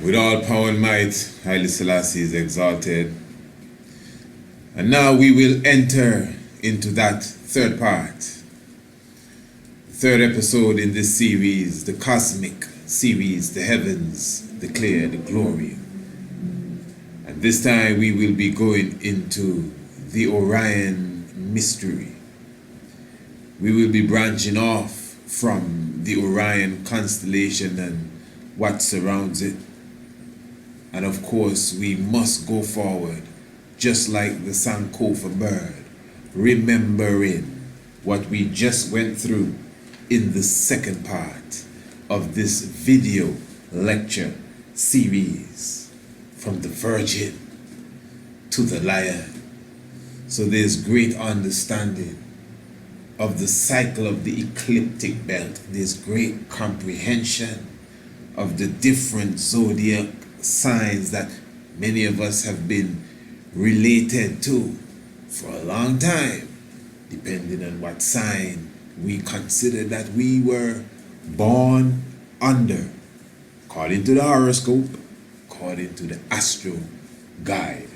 With all power and might, Haile Selassie is exalted. And now we will enter into that third part, third episode in this series, the cosmic series, the heavens declare the glory. And this time we will be going into the Orion mystery. We will be branching off from the Orion constellation and what surrounds it. And of course, we must go forward, just like the Sankofa bird, remembering what we just went through in the second part of this video lecture series, from the Virgin to the Lion. So there's great understanding of the cycle of the ecliptic belt. There's great comprehension of the different zodiac signs that many of us have been related to for a long time, depending on what sign we consider that we were born under, according to the horoscope, according to the astro guide.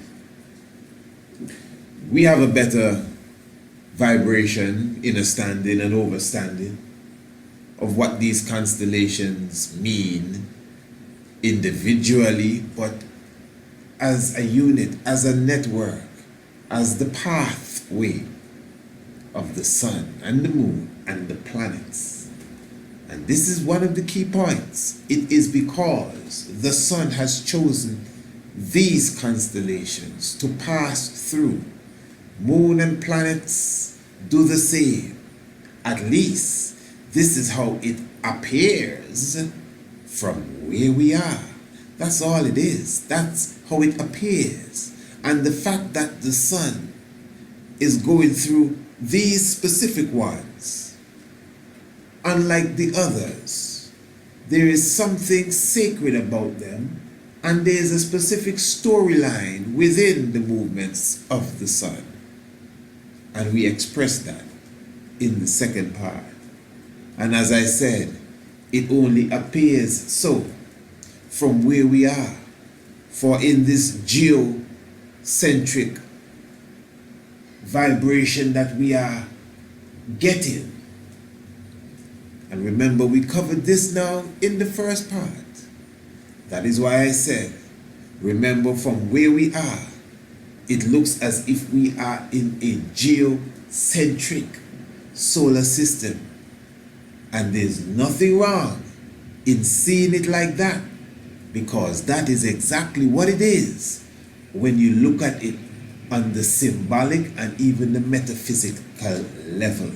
We have a better vibration, understanding and overstanding of what these constellations mean individually, but as a unit, as a network, as the pathway of the sun and the moon and the planets. And this is one of the key points. It is because the sun has chosen these constellations to pass through. Moon and planets do the same. At least this is how it appears from where we are. That's all it is. That's how it appears. And the fact that the sun is going through these specific ones, unlike the others, there is something sacred about them, and there is a specific storyline within the movements of the sun. And we express that in the second part. And as I said, it only appears so from where we are. For in this geocentric vibration that we are getting, and remember we covered this now in the first part. That is why I said, remember from where we are, it looks as if we are in a geocentric solar system. And there's nothing wrong in seeing it like that, because that is exactly what it is when you look at it on the symbolic and even the metaphysical level.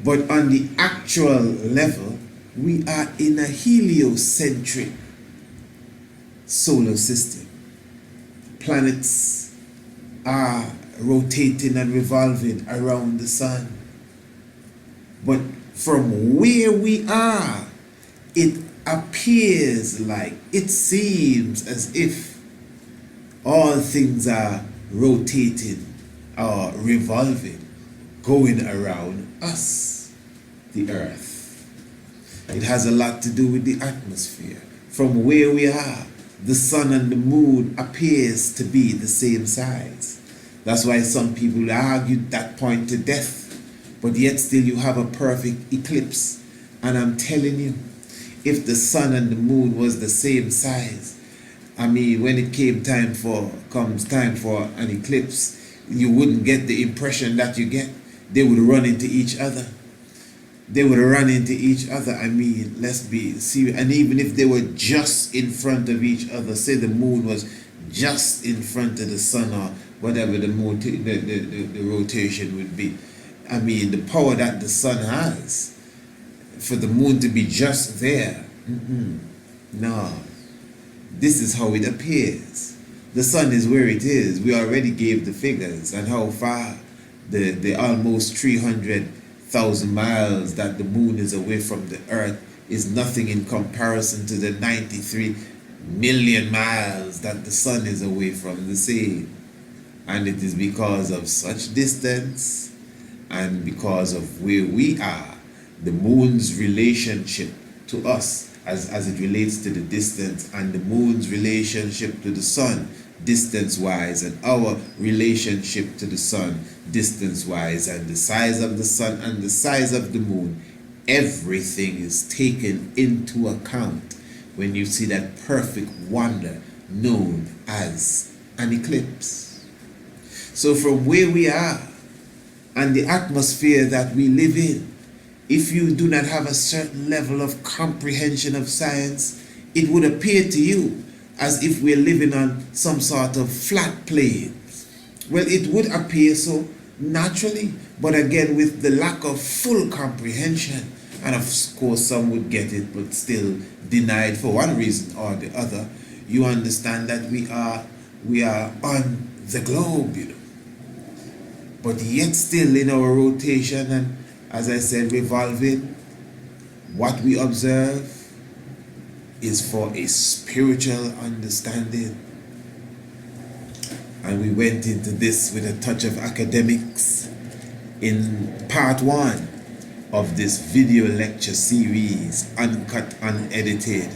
But on the actual level, we are in a heliocentric solar system. Planets are rotating and revolving around the sun. But from where we are, it appears like, it seems as if all things are rotating or revolving, going around us, the earth. It has a lot to do with the atmosphere. From where we are, the sun and the moon appears to be the same size. That's why some people argue that point to death. But yet still you have a perfect eclipse. And I'm telling you, if the sun and the moon was the same size, I mean, when it comes time for an eclipse, you wouldn't get the impression that you get. They would run into each other. They would run into each other. I mean, let's be serious. And even if they were just in front of each other, say the moon was just in front of the sun or whatever the rotation would be. I mean, the power that the sun has, for the moon to be just there, no. This is how it appears. The sun is where it is. We already gave the figures and how far the almost 300,000 miles that the moon is away from the earth is nothing in comparison to the 93 million miles that the sun is away from the sea. And it is because of such distance and because of where we are, the moon's relationship to us as it relates to the distance and the moon's relationship to the sun distance-wise, and our relationship to the sun distance-wise, and the size of the sun and the size of the moon. Everything is taken into account when you see that perfect wonder known as an eclipse. So from where we are and the atmosphere that we live in, if you do not have a certain level of comprehension of science, it would appear to you as if we're living on some sort of flat plane. Well, it would appear so naturally, but again, with the lack of full comprehension, and of course some would get it but still denied for one reason or the other, you understand that we are on the globe, you know, but yet still in our rotation and, as I said, revolving. What we observe is for a spiritual understanding. And we went into this with a touch of academics in part 1 of this video lecture series, uncut, unedited.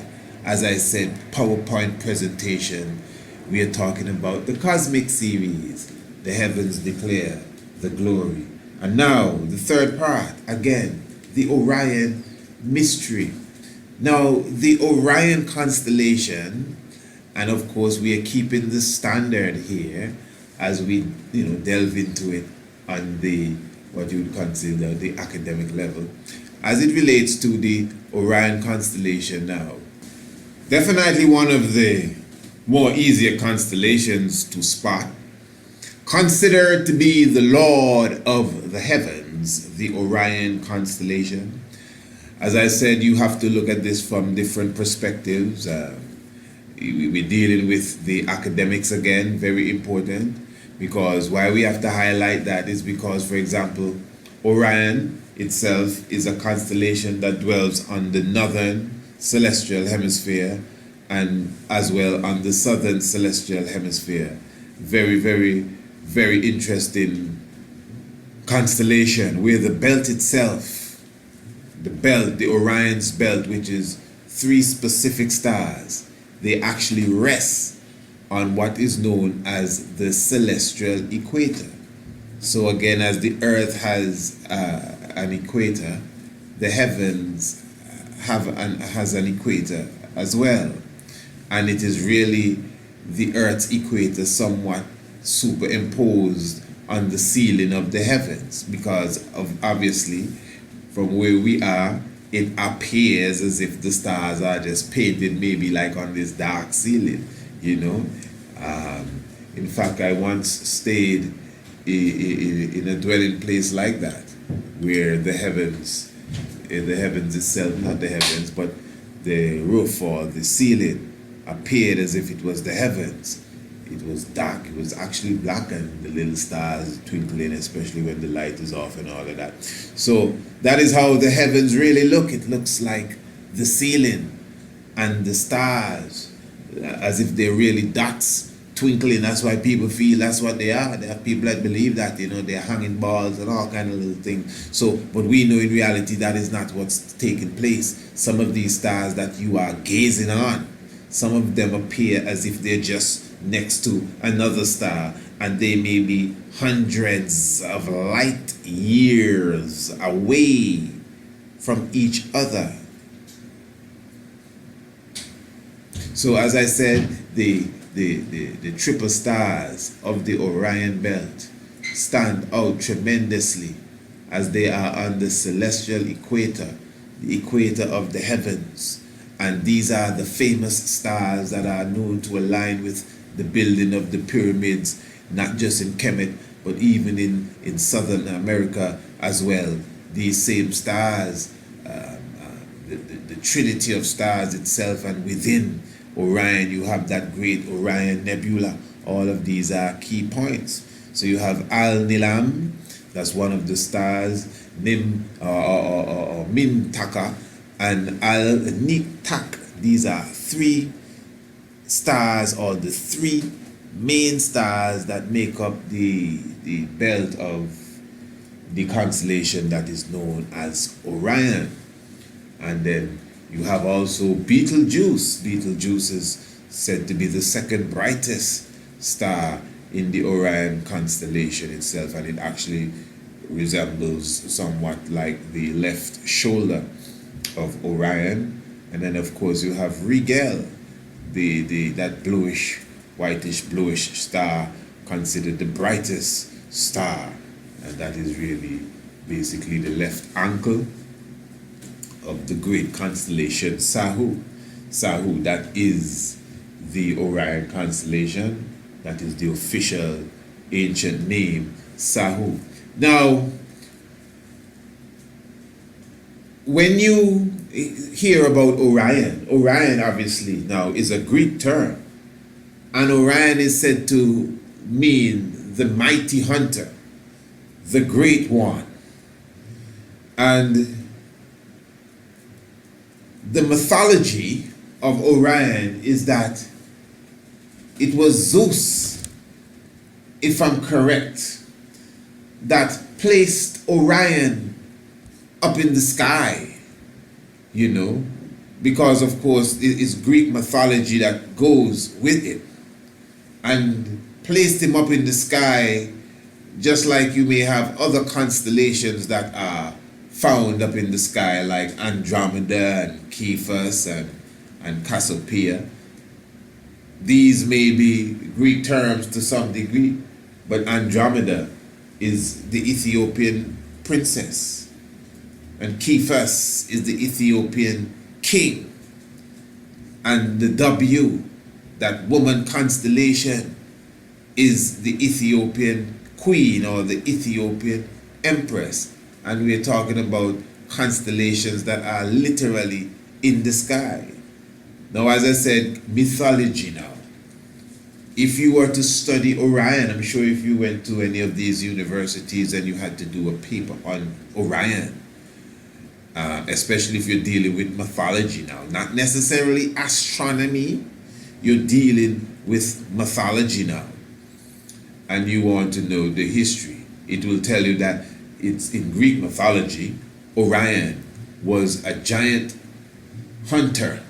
As I said, PowerPoint presentation. We are talking about the cosmic series, the heavens declare the glory. And now the third part, again, the Orion mystery. Now, the Orion constellation, and of course we are keeping the standard here as we delve into it on the what you would consider the academic level, as it relates to the Orion constellation. Now, definitely one of the more easier constellations to spot, considered to be the Lord of the heavens, the Orion constellation. As I said, you have to look at this from different perspectives. We're dealing with the academics again, very important, because why we have to highlight that is because, for example, Orion itself is a constellation that dwells on the northern celestial hemisphere and as well on the southern celestial hemisphere. Very, very, very interesting constellation where the belt itself, the Orion's belt, which is 3 specific stars, they actually rest on what is known as the celestial equator. So again, as the earth has an equator, the heavens has an equator as well. And it is really the earth's equator somewhat superimposed on the ceiling of the heavens, because of obviously from where we are, it appears as if the stars are just painted maybe like on this dark ceiling, you know. In fact, I once stayed in a dwelling place like that, where the heavens itself, not the heavens, but the roof or the ceiling appeared as if it was the heavens. It was dark, it was actually black, and the little stars twinkling, especially when the light is off and all of that. So that is how the heavens really look. It looks like the ceiling and the stars, as if they're really dots twinkling. That's why people feel that's what they are. There are people that believe that, they're hanging balls and all kind of little things. So, but we know in reality that is not what's taking place. Some of these stars that you are gazing on, some of them appear as if they're just next to another star, and they may be hundreds of light years away from each other. So as I said, the triple stars of the Orion belt stand out tremendously as they are on the celestial equator, the equator of the heavens. And these are the famous stars that are known to align with the building of the pyramids, not just in Kemet, but even in Southern America as well. These same stars, the trinity of stars itself, and within Orion you have that great Orion Nebula. All of these are key points. So you have Al-Nilam, that's one of the stars, Nim or Mintaka, and Al-Niktak. These are 3 stars, or the 3 main stars that make up the belt of the constellation that is known as Orion. And then You have also Betelgeuse. Betelgeuse is said to be the second brightest star in the Orion constellation itself, and it actually resembles somewhat like the left shoulder of Orion. And then of course you have Rigel, that bluish, whitish bluish star, considered the brightest star, and that is really basically the left ankle of the great constellation Sahu. Sahu, that is the Orion constellation. That is the official ancient name, Sahu. Now, when you hear about Orion, Orion obviously now is a Greek term, and Orion is said to mean the mighty hunter, the great one. And the mythology of Orion is that it was Zeus, if I'm correct, that placed Orion up in the sky, you know, because of course it is Greek mythology that goes with it, and placed him up in the sky, just like you may have other constellations that are found up in the sky, like Andromeda and Cephas and Cassiopeia. These may be Greek terms to some degree, but Andromeda is the Ethiopian princess, and Cephas is the Ethiopian king, and the W, that woman constellation, is the Ethiopian queen or the Ethiopian empress. And we're talking about constellations that are literally in the sky. Now, as I said, mythology now. If you were to study Orion, I'm sure if you went to any of these universities and you had to do a paper on Orion, especially if you're dealing with mythology now, not necessarily astronomy, you're dealing with mythology now, and you want to know the history, it will tell you that it's in Greek mythology, Orion was a giant hunter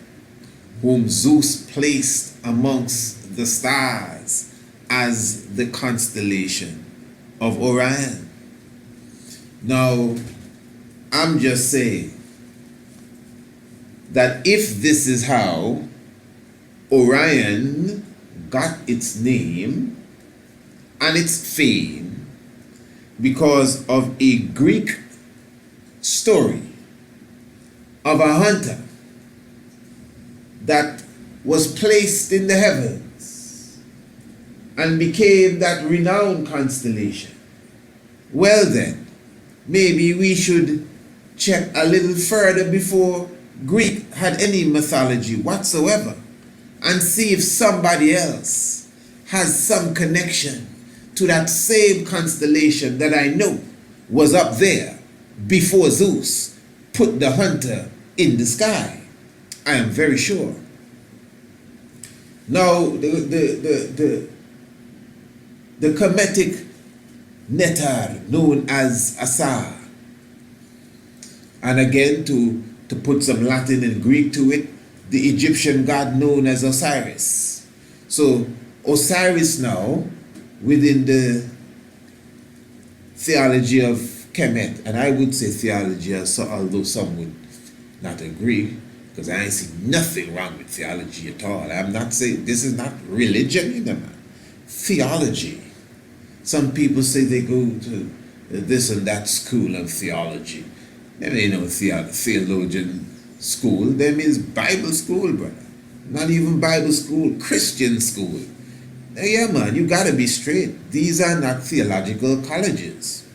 whom Zeus placed amongst the stars as the constellation of Orion. Now, I'm just saying that if this is how Orion got its name and its fame, because of a Greek story of a hunter that was placed in the heavens and became that renowned constellation, well then, maybe we should check a little further before Greek had any mythology whatsoever, and see if somebody else has some connection to that same constellation that I know was up there before Zeus put the hunter in the sky. I am very sure. Now, the Kemetic netar known as Asar, and again to put some Latin and Greek to it, the Egyptian god known as Osiris. So Osiris now, within the theology of Kemet, and I would say theology, although some would not agree, because I ain't see nothing wrong with theology at all. I'm not saying this is not religion, you know, man. Theology. Some people say they go to this and that school of theology. There ain't no theologian school. There means Bible school, brother. Not even Bible school, Christian school. Yeah, man, you gotta be straight. These are not theological colleges.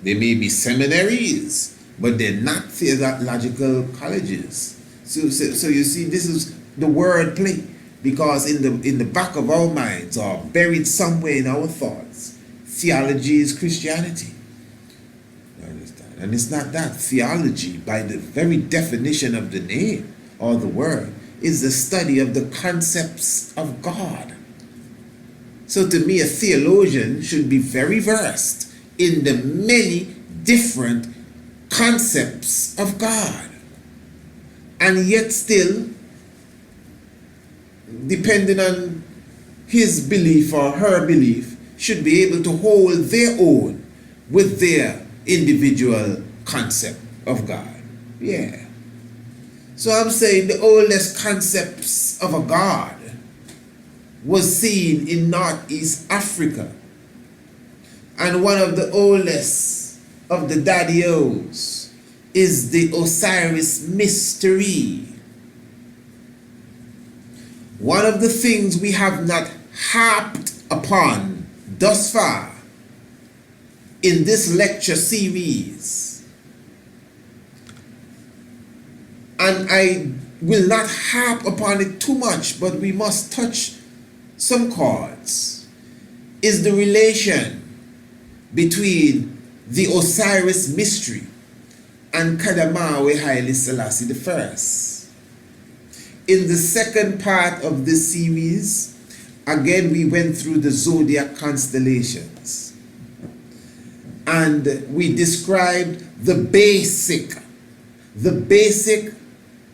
They may be seminaries, but they're not theological colleges. So you see, this is the word play, because in the back of our minds, or buried somewhere in our thoughts, theology is Christianity. You understand? And it's not that. Theology, by the very definition of the name or the word, is the study of the concepts of God. So to me, a theologian should be very versed in the many different concepts of God. and yet still, depending on his belief or her belief, should be able to hold their own with their individual concept of God. Yeah. So I'm saying the oldest concepts of a God was seen in Northeast Africa. And one of the oldest of the daddy-os is the Osiris mystery. One of the things we have not harped upon thus far in this lecture series, and I will not harp upon it too much, but we must touch some chords, is the relation between the Osiris mystery and Kadamawe Haile Selassie I. In the second part of this series, again we went through the zodiac constellations and we described the basic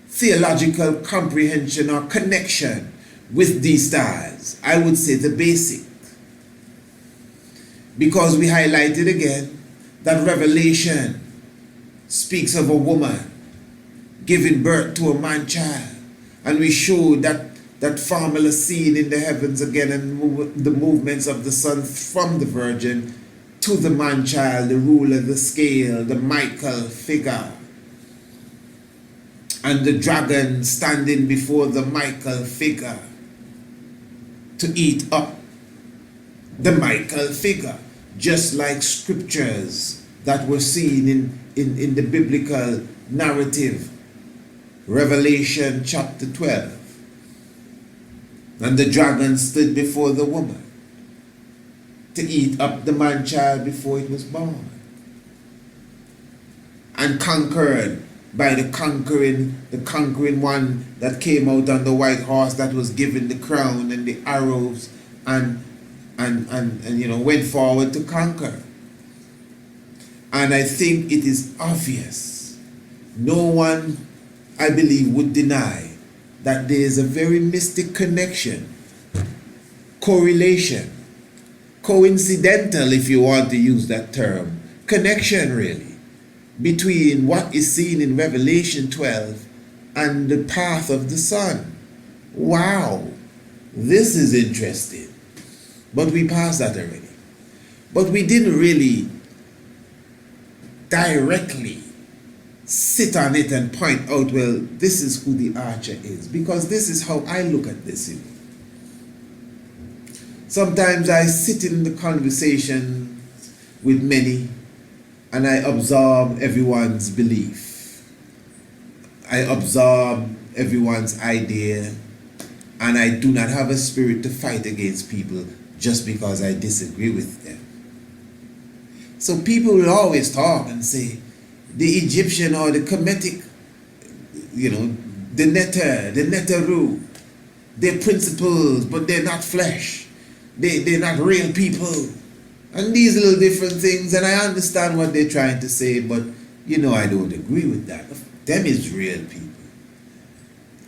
theological comprehension or connection with these stars. I would say the basic, because we highlighted again that Revelation speaks of a woman giving birth to a man child, and we showed that formula seen in the heavens again, and the movements of the sun from the virgin to the man child, the ruler, the scale, the Michael figure, and the dragon standing before the Michael figure to eat up the Michael figure, just like scriptures that were seen in the biblical narrative, Revelation chapter 12. And the dragon stood before the woman to eat up the man child before it was born, and conquered by the conquering one that came out on the white horse, that was given the crown and the arrows, and went forward to conquer. And I think it is obvious, no one, I believe, would deny that there is a very mystic connection, correlation, coincidental, if you want to use that term, connection really, between what is seen in Revelation 12 and the path of the sun. Wow, this is interesting. But we passed that already. But we didn't really directly sit on it and point out, well, this is who the archer is, because this is how I look at this. Sometimes I sit in the conversation with many and I absorb everyone's belief. I absorb everyone's idea, and I do not have a spirit to fight against people just because I disagree with them. So people will always talk and say, the Egyptian or the Kemetic, the Neteru, they're principles, but they're not flesh. They're not real people. And these little different things, and I understand what they're trying to say, but I don't agree with that. Them is real people.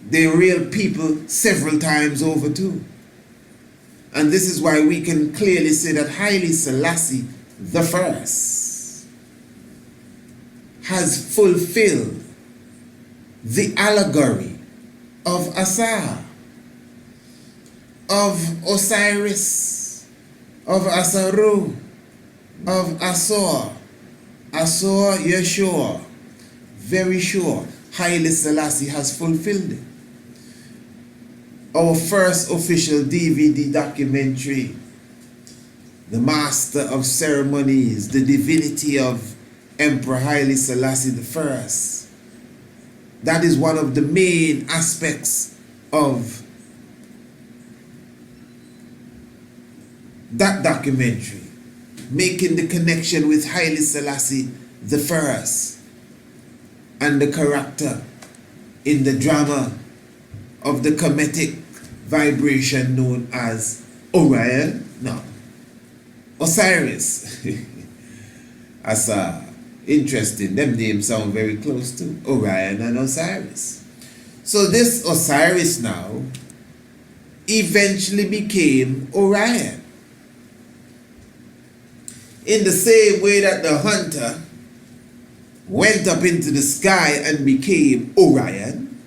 They're real people several times over too. And this is why we can clearly say that Haile Selassie the First has fulfilled the allegory of Asar, of Osiris, of Asaru, of Asor. Asor, you're sure, very sure, Haile Selassie has fulfilled it. Our first official DVD documentary, The Master of Ceremonies, the divinity of Emperor Haile Selassie I. That is one of the main aspects of that documentary, making the connection with Haile Selassie I and the character in the drama of the Kemetic vibration known as Orion, no, Osiris. That's interesting. Them names sound very close to Orion and Osiris. So this Osiris now eventually became Orion. In the same way that the hunter went up into the sky and became Orion,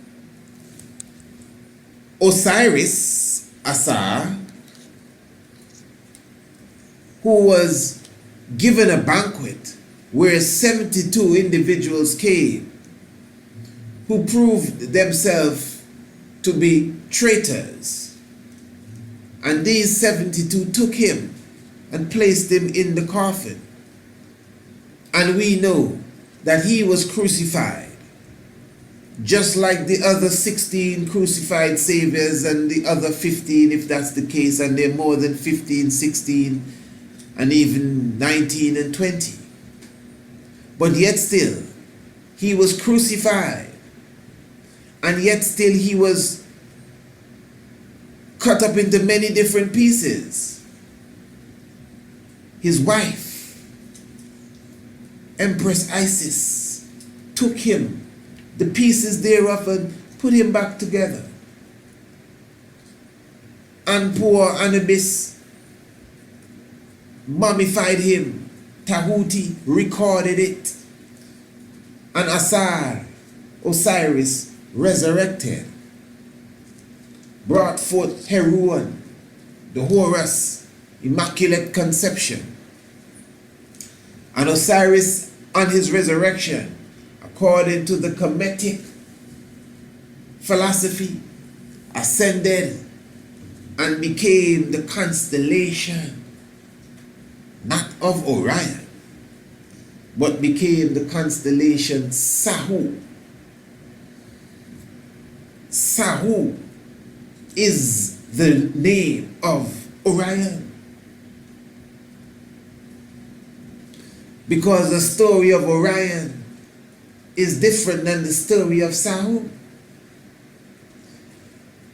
Osiris, Asar, who was given a banquet where 72 individuals came who proved themselves to be traitors. And these 72 took him and placed him in the coffin. And we know that he was crucified, just like the other 16 crucified saviors and the other 15, if that's the case, and they're more than 15, 16, and even 19 and 20. But yet still, he was crucified, and yet still he was cut up into many different pieces. His wife, Empress Isis, took him, the pieces thereof, and put him back together. And poor Anubis mummified him. Tahuti recorded it. And Asar, Osiris, resurrected, brought forth Heruan, the Horus, Immaculate Conception. And Osiris, on his resurrection, according to the Kemetic philosophy, ascended and became the constellation, not of Orion, but became the constellation Sahu. Sahu is the name of Orion, because the story of Orion is different than the story of Sahu.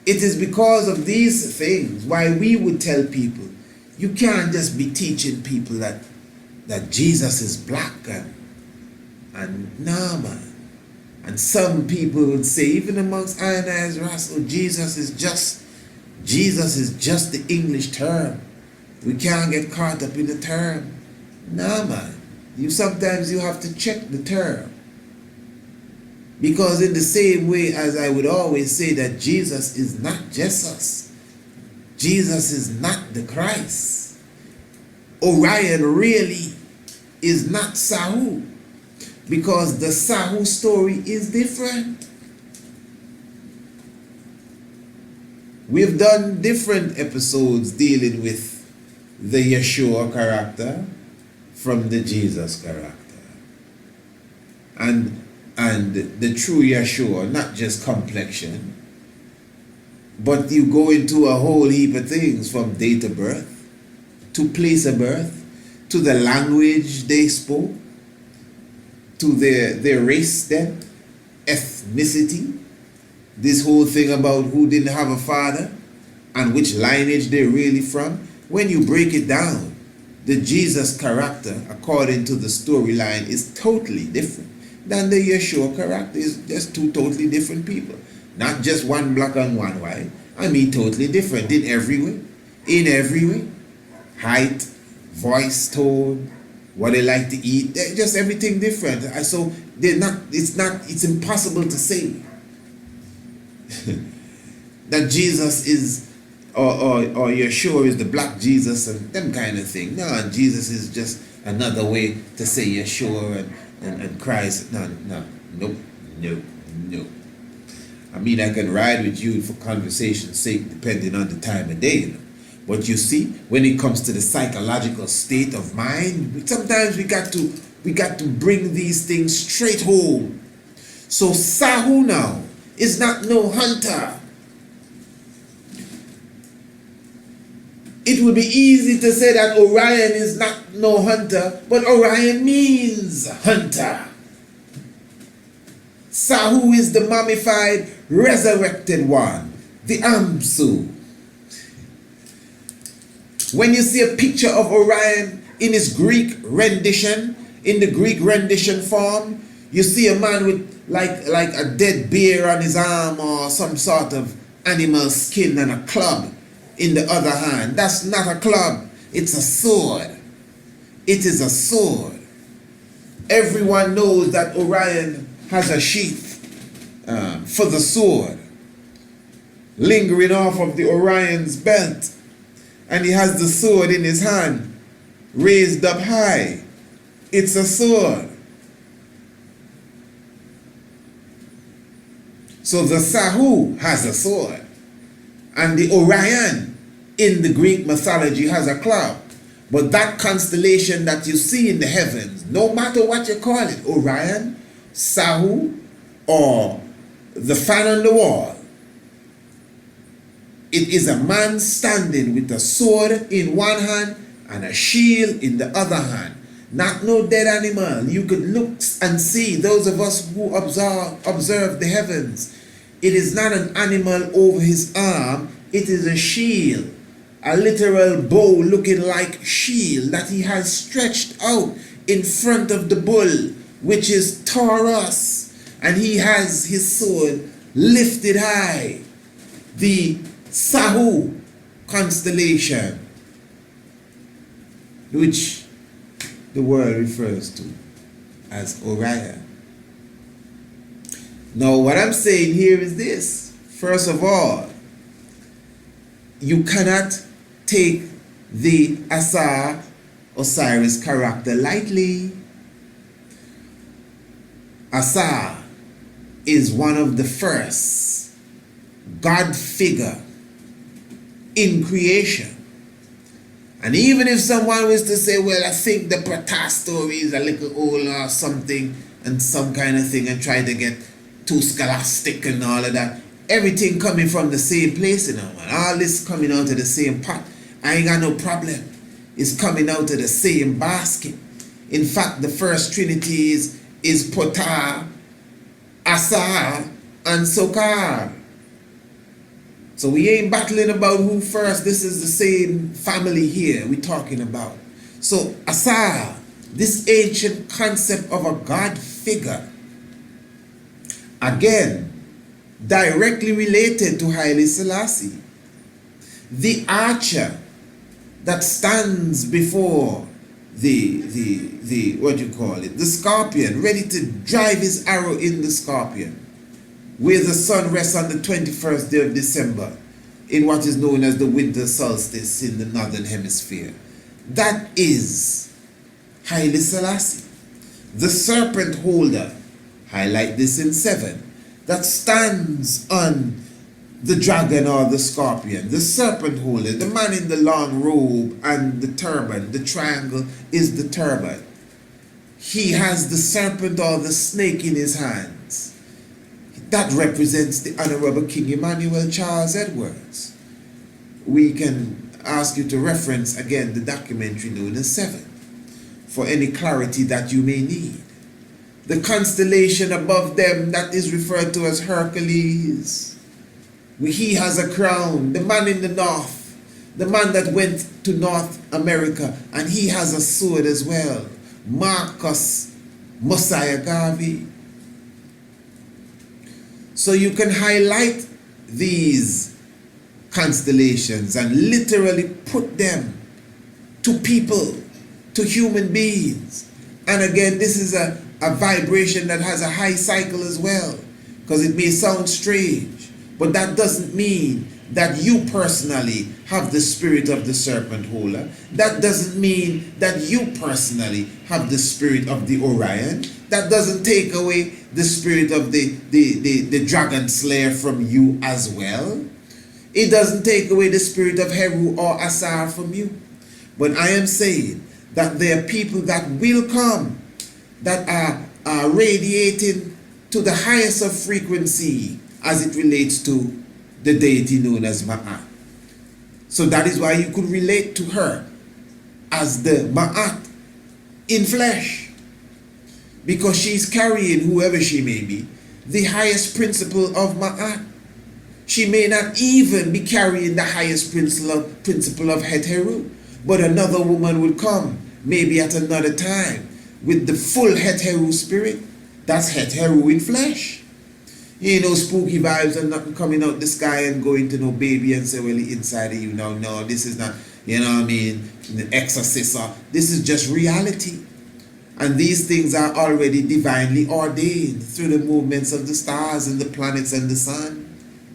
It is because of these things why we would tell people, you can't just be teaching people that Jesus is black and nah, man. And some people would say, even amongst I and I as Russell, Jesus is just the English term. We can't get caught up in the term. Nah, man. Sometimes you have to check the term. Because in the same way as I would always say that Jesus is not Jesus, Jesus is not the Christ, Orion really is not Sahu, because the Sahu story is different. We've done different episodes dealing with the Yeshua character from the Jesus character. And the true Yeshua, not just complexion, but you go into a whole heap of things, from date of birth, to place of birth, to the language they spoke, to their race then, ethnicity, this whole thing about who didn't have a father and which lineage they're really from. When you break it down, the Jesus character, according to the storyline, is totally different than the Yeshua character. Is just two totally different people. Not just one black and one white. I mean totally different in every way. In every way. Height, voice tone, what they like to eat, just everything different. So it's impossible to say that Jesus is or Yeshua is the black Jesus and them kind of thing. No, Jesus is just another way to say Yeshua and Christ. Nope. I mean, I can ride with you for conversation's sake, depending on the time of day, you know. But you see, when it comes to the psychological state of mind, sometimes we got to bring these things straight home. So Sahu now is not no hunter. It would be easy to say that Orion is not no hunter, but Orion means hunter. Sahu is the mummified, resurrected one, the Amsu. When you see a picture of Orion in his Greek rendition, in the Greek rendition form, You see a man with like a dead bear on his arm or some sort of animal skin and a club in the other hand. That's not a club, it's a sword. It is a sword. Everyone knows that Orion has a sheath for the sword, lingering off of the Orion's belt, and he has the sword in his hand, raised up high. It's a sword. So the Sahu has a sword, and the Orion in the Greek mythology has a club. But that constellation that you see in the heavens, no matter what you call it, Orion, Sahu, or the fan on the wall, it is a man standing with a sword in one hand and a shield in the other hand. Not no dead animal. You could look and see, those of us who observe the heavens, it is not an animal over his arm, it is a shield. A literal bow looking like shield that he has stretched out in front of the bull, which is Taurus, and he has his sword lifted high. The Sahu constellation, which the world refers to as Orion. Now what I'm saying here is this. First of all, you cannot take the Asar Osiris character lightly. Asar is one of the first God figure in creation. And even if someone was to say, well, I think the Ptah story is a little old or something, and some kind of thing, and try to get too scholastic and all of that, everything coming from the same place, you know, and all this coming out of the same pot, I ain't got no problem. It's coming out of the same basket. In fact, the first trinity is Ptah, Asar, and Sokar. So we ain't battling about who first. This is the same family here we're talking about. So Asar, this ancient concept of a God figure, again, directly related to Haile Selassie. The archer that stands before the what do you call it, the scorpion, ready to drive his arrow in the scorpion, where the sun rests on the 21st day of December in what is known as the winter solstice in the northern hemisphere. That is Haile Selassie. The serpent holder, highlight this in 7, that stands on the dragon or the scorpion, the serpent holder, the man in the long robe and the turban. The triangle is the turban. He has the serpent or the snake in his hands. That represents the Honorable King Emmanuel Charles Edwards. We can ask you to reference again the documentary known as 7 for any clarity that you may need. The constellation above them that is referred to as Hercules. He has a crown, the man in the north, the man that went to North America, and he has a sword as well. Marcus Mosiah Garvey. So you can highlight these constellations and literally put them to people, to human beings. And again, this is a vibration that has a high cycle as well, because it may sound strange, but that doesn't mean that you personally have the spirit of the serpent holder. That doesn't mean that you personally have the spirit of the Orion. That doesn't take away the spirit of the dragon slayer from you as well. It doesn't take away the spirit of Heru or Asar from you. But I am saying that there are people that will come that are radiating to the highest of frequency as it relates to the deity known as Ma'at. So that is why you could relate to her as the Ma'at in flesh, because she's carrying, whoever she may be, the highest principle of Ma'at. She may not even be carrying the highest principle of Heteru, but another woman will come, maybe at another time, with the full Heteru spirit That's hetero in flesh. You ain't no spooky vibes and nothing coming out the sky and going to no baby and say, well, it's inside of you now. No, this is not, you know what I mean, the exorcist. This is just reality. And these things are already divinely ordained through the movements of the stars and the planets and the sun.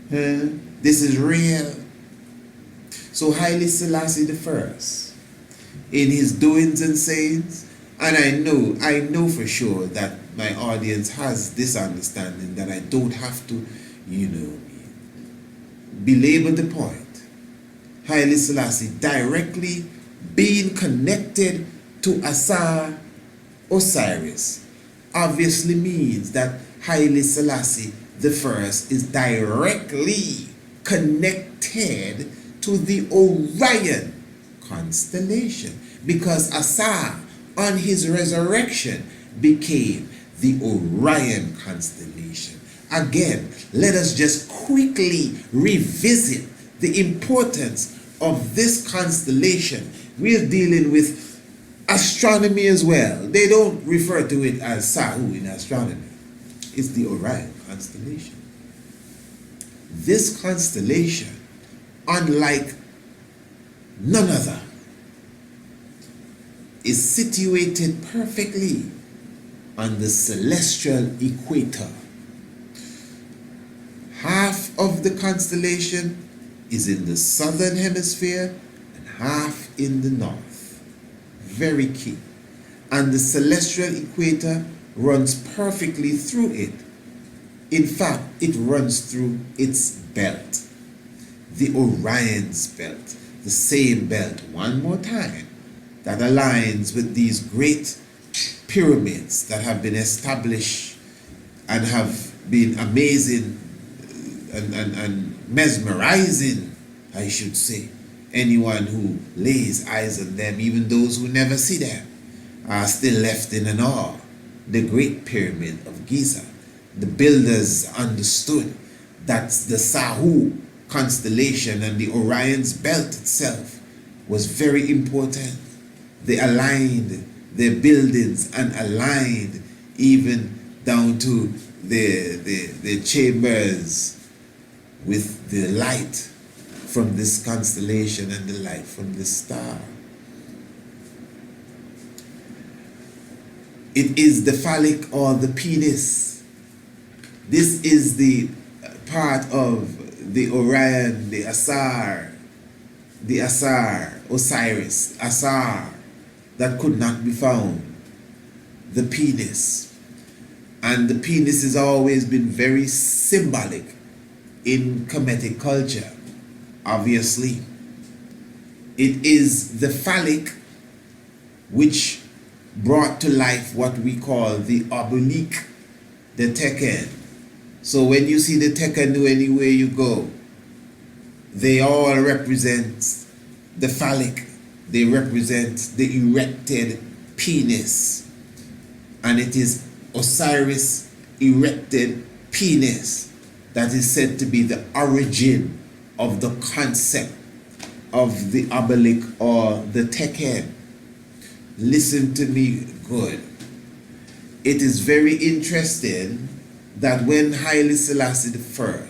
This is real. So Haile Selassie I, in his doings and sayings, and I know for sure that my audience has this understanding that I don't have to, belabor the point. Haile Selassie directly being connected to Asar Osiris obviously means that Haile Selassie I is directly connected to the Orion constellation, because Asar on his resurrection became the Orion constellation. Again, let us just quickly revisit the importance of this constellation. We're dealing with astronomy as well. They don't refer to it as Sahu in astronomy. It's the Orion constellation. This constellation, unlike none other, is situated perfectly on the celestial equator. Half of the constellation is in the southern hemisphere and half in the north. Very key. And the celestial equator runs perfectly through it. In fact, it runs through its belt, the Orion's belt, the same belt, one more time, that aligns with these great pyramids that have been established and have been amazing and mesmerizing, I should say. Anyone who lays eyes on them, even those who never see them, are still left in an awe. The Great Pyramid of Giza. The builders understood that the Sahu constellation and the Orion's belt itself was very important. They aligned their buildings and aligned even down to the chambers with the light from this constellation and the light from the star. It is the phallic or the penis. This is the part of the Orion, the Asar, Osiris, Asar, that could not be found. The penis. And the penis has always been very symbolic in Kemetic culture. Obviously, it is the phallic which brought to life what we call the oblique, the Tekken. So when you see the Tekken anywhere you go, they all represent the phallic. They represent the erected penis. And it is Osiris' erected penis that is said to be the origin of the concept of the oblique or the Tekken. Listen to me good. It is very interesting that when Haile Selassie I,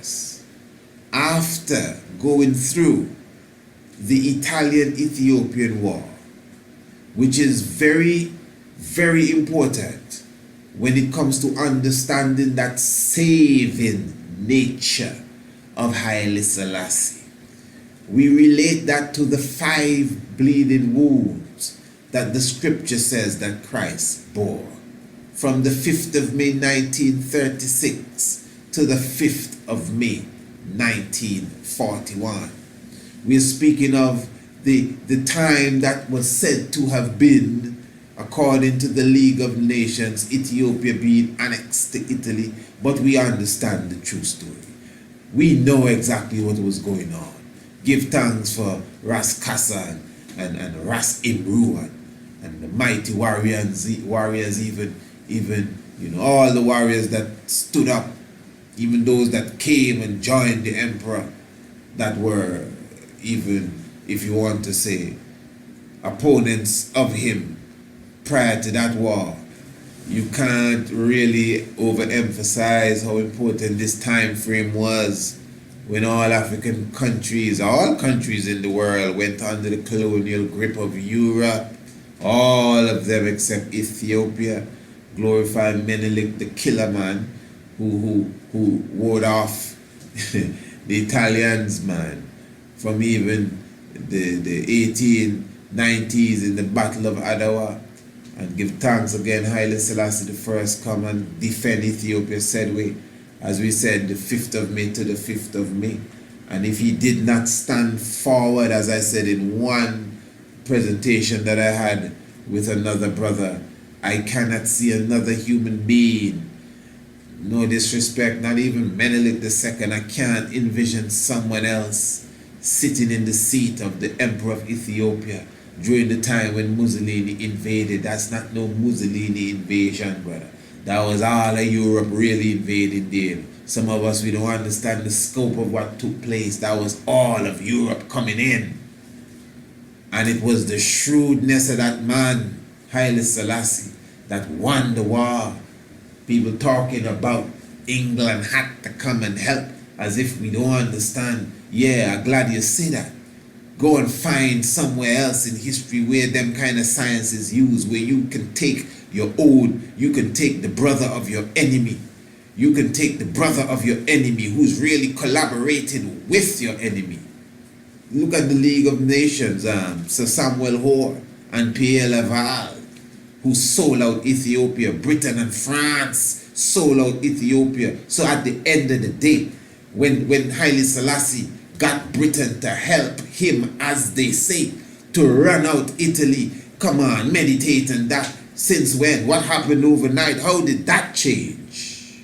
after going through the Italian-Ethiopian War, which is very, very important when it comes to understanding that saving nature of Haile Selassie. We relate that to the 5 bleeding wounds that the scripture says that Christ bore from the 5th of May 1936 to the 5th of May 1941. We are speaking of the time that was said to have been, according to the League of Nations, Ethiopia being annexed to Italy, but we understand the true story. We know exactly what was going on. Give thanks for Ras Kassa and Ras Imru and the mighty warriors even all the warriors that stood up, even those that came and joined the emperor, that were, even if you want to say, opponents of him prior to that war. you can't really overemphasize how important this time frame was when all African countries, all countries in the world went under the colonial grip of Europe, all of them except Ethiopia, glorifying Menelik the killer man who ward off the Italians, man, from even the 1890s in the Battle of Adwa. And give thanks again, Haile Selassie the first come and defend Ethiopia, said we, as we said, the 5th of May to the 5th of May. And if he did not stand forward, as I said in one presentation that I had with another brother, I cannot see another human being, no disrespect, not even Menelik II, I can't envision someone else sitting in the seat of the Emperor of Ethiopia during the time when Mussolini invaded. That's not no Mussolini invasion, brother. That was all of Europe really invading there. Some of us, we don't understand the scope of what took place. That was all of Europe coming in. And it was the shrewdness of that man, Haile Selassie, that won the war. People talking about England had to come and help, as if we don't understand. Yeah, I'm glad you say that. Go and find somewhere else in history where them kind of science is used, where you can take your own, you can take the brother of your enemy. You can take the brother of your enemy who's really collaborating with your enemy. Look at the League of Nations, Sir Samuel Hoare and Pierre Laval, who sold out Ethiopia. Britain and France sold out Ethiopia. So at the end of the day, when Haile Selassie got Britain to help him, as they say, to run out Italy, come on, meditate on that. Since when? What happened overnight? How did that change?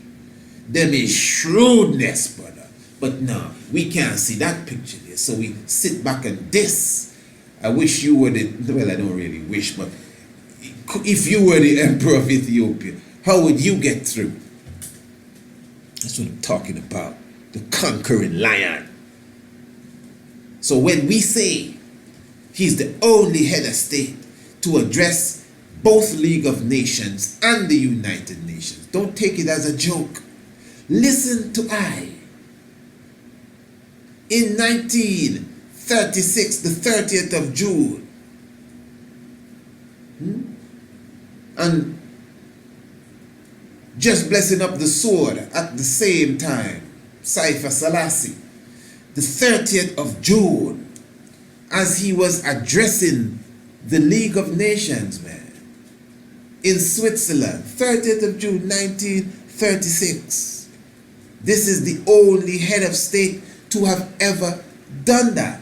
Them is shrewdness, brother. But no, we can't see that picture there. So we sit back and this. I wish you were the, well, I don't really wish, but if you were the Emperor of Ethiopia, how would you get through? That's what I'm talking about. The conquering lion. So when we say he's the only head of state to address both League of Nations and the United Nations, don't take it as a joke. Listen to I. In 1936, the 30th of June, and just blessing up the sword at the same time, Saifa Selassie, the 30th of June, as he was addressing the League of Nations, man, in Switzerland, 30th of June 1936. This is the only head of state to have ever done that.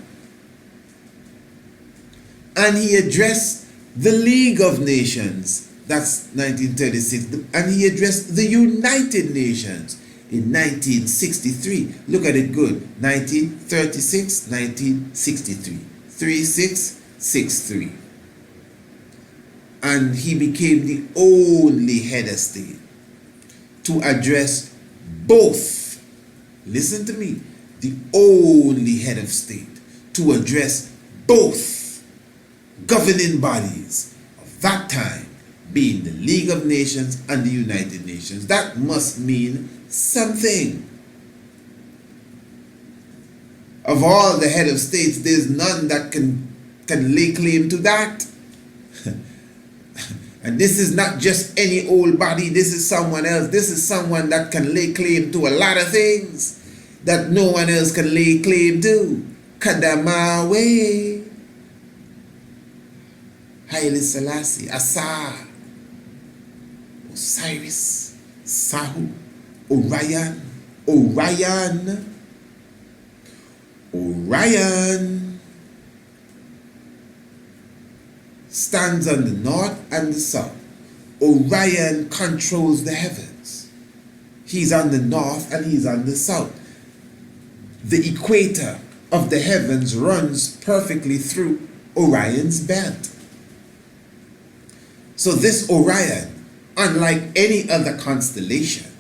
And he addressed the League of Nations, that's 1936, and he addressed the United Nations in 1963. Look at it good. 1936, 1963. 3663. And he became the only head of state to address both. Listen to me. The only head of state to address both governing bodies of that time, being the League of Nations and the United Nations. That must mean something. Of all the head of states, there's none that can lay claim to that. And this is not just any old body. This is someone else. This is someone that can lay claim to a lot of things that no one else can lay claim to. Kadamawe, Haile Selassie, Asa, Osiris, Sahu, Orion, Orion stands on the north and the south. Orion controls the heavens. He's on the north and he's on the south. The equator of the heavens runs perfectly through Orion's belt. So this Orion, unlike any other constellation,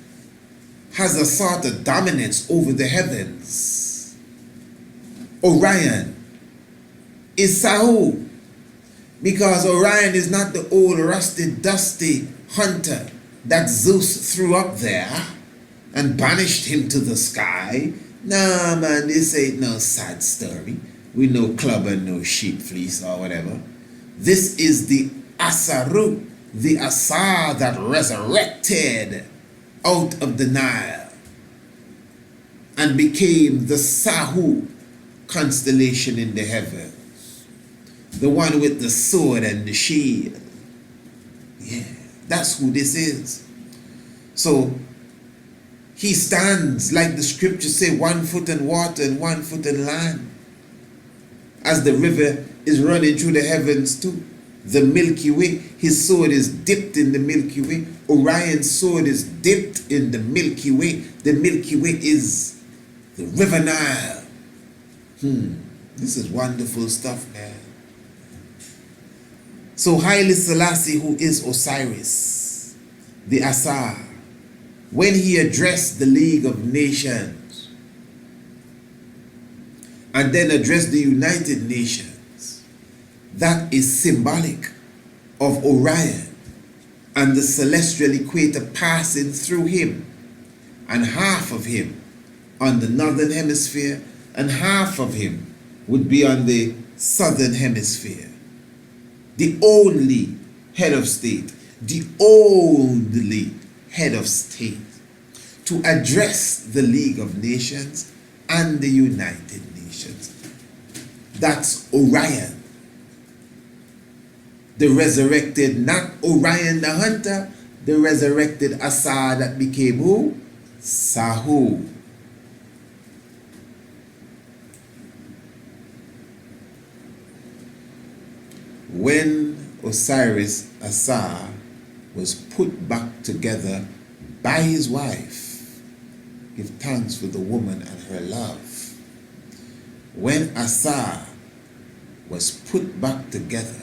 has a sort of dominance over the heavens. Orion is Sahu, because Orion is not the old rusted, dusty hunter that Zeus threw up there and banished him to the sky. Nah, man, this ain't no sad story. We no club and no sheep fleece or whatever. This is the Asaru, the Asa that resurrected out of the Nile and became the Sahu constellation in the heavens. The one with the sword and the shield. Yeah, that's who this is. So he stands, like the scriptures say, 1 foot in water and 1 foot in land. As the river is running through the heavens too. The Milky Way, his sword is dipped in the Milky Way. Orion's sword is dipped in the Milky Way. The Milky Way is the River Nile. This is wonderful stuff, man. So Haile Selassie, who is Osiris, the Asa, when he addressed the League of Nations and then addressed the United Nations, that is symbolic of Orion and the celestial equator passing through him, and half of him on the northern hemisphere and half of him would be on the southern hemisphere. The only head of state, the only head of state to address the League of Nations and the United Nations. That's Orion. The resurrected, not Orion the hunter, the resurrected Asa that became who? Sahu. When Osiris Asa was put back together by his wife, give thanks for the woman and her love. When Asa was put back together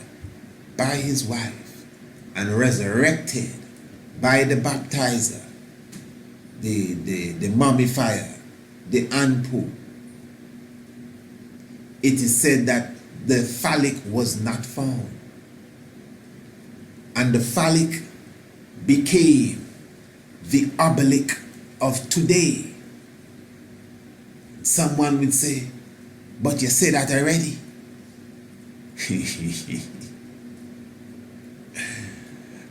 by his wife and resurrected by the baptizer, the mummifier, the Anpu, it is said that the phallic was not found. And the phallic became the obelisk of today. Someone would say, but you say that already.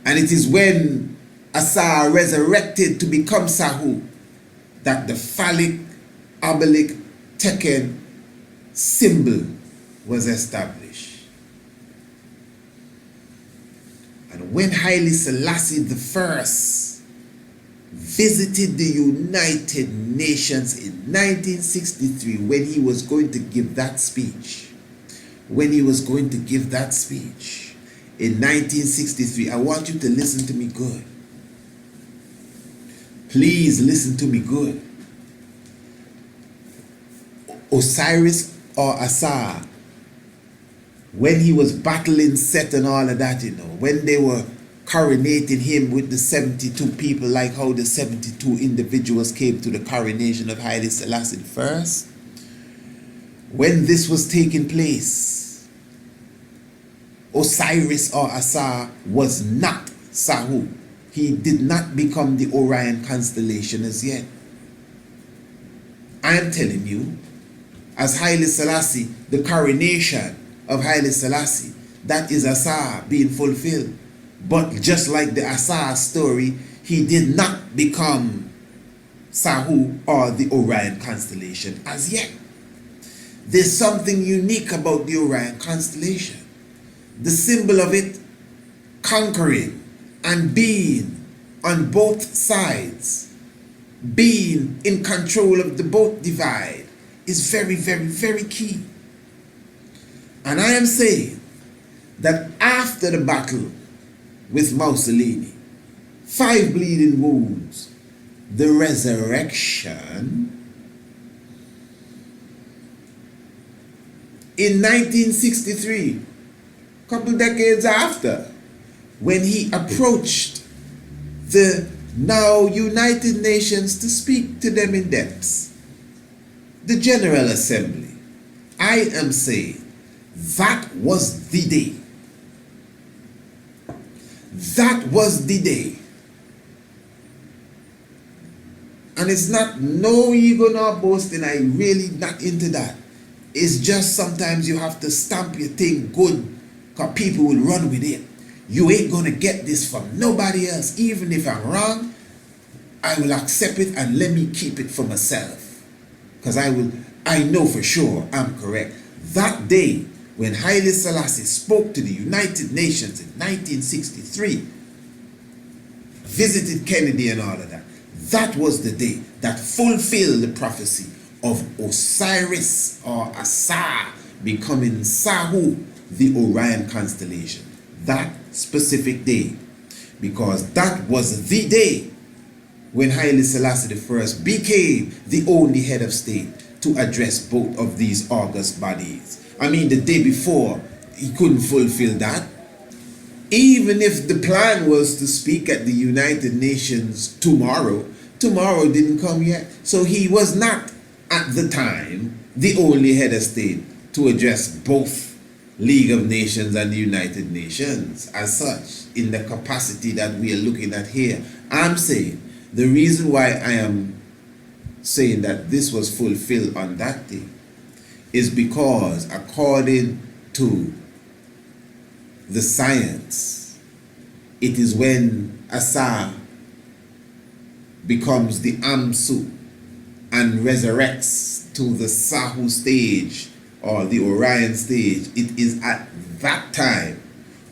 And it is when Asa resurrected to become Sahu that the phallic obelisk Tekken symbol was established. And when Haile Selassie I visited the United Nations in 1963, when he was going to give that speech, in 1963, I want you to listen to me good. Please listen to me good. Osiris or Asa, when he was battling Set and all of that, when they were coronating him with the 72 people, like how the 72 individuals came to the coronation of Haile Selassie first, when this was taking place, Osiris or Asa was not Sahu. He did not become the Orion constellation as yet. I am telling you, as Haile Selassie, the coronation of Haile Selassie, that is Asa being fulfilled. But just like the Asa story, he did not become Sahu or the Orion constellation as yet. There's something unique about the Orion constellation. The symbol of it, conquering and being on both sides, being in control of the both divide, is very, very, very key. And I am saying that after the battle with Mussolini, 5 bleeding wounds, the resurrection, in 1963, a couple decades after, when he approached the now United Nations to speak to them in depth, the General Assembly, I am saying that was the day. That was the day. And it's not no ego nor boasting. I really not into that. It's just sometimes you have to stamp your thing good, because people will run with it. You ain't gonna get this from nobody else. Even if I'm wrong, I will accept it and let me keep it for myself. Because I know for sure I'm correct. That day when Haile Selassie spoke to the United Nations in 1963, visited Kennedy and all of that, that was the day that fulfilled the prophecy of Osiris or Asa becoming Sahu, the Orion constellation. That specific day, because that was the day when Haile Selassie I became the only head of state to address both of these august bodies. I mean, the day before, he couldn't fulfill that. Even if the plan was to speak at the United Nations tomorrow didn't come yet. So he was not, at the time, the only head of state to address both League of Nations and the United Nations as such, in the capacity that we are looking at here. I'm saying, the reason why I am saying that this was fulfilled on that day is because, according to the science, it is when Asa becomes the Amsu and resurrects to the Sahu stage or the Orion stage. It is at that time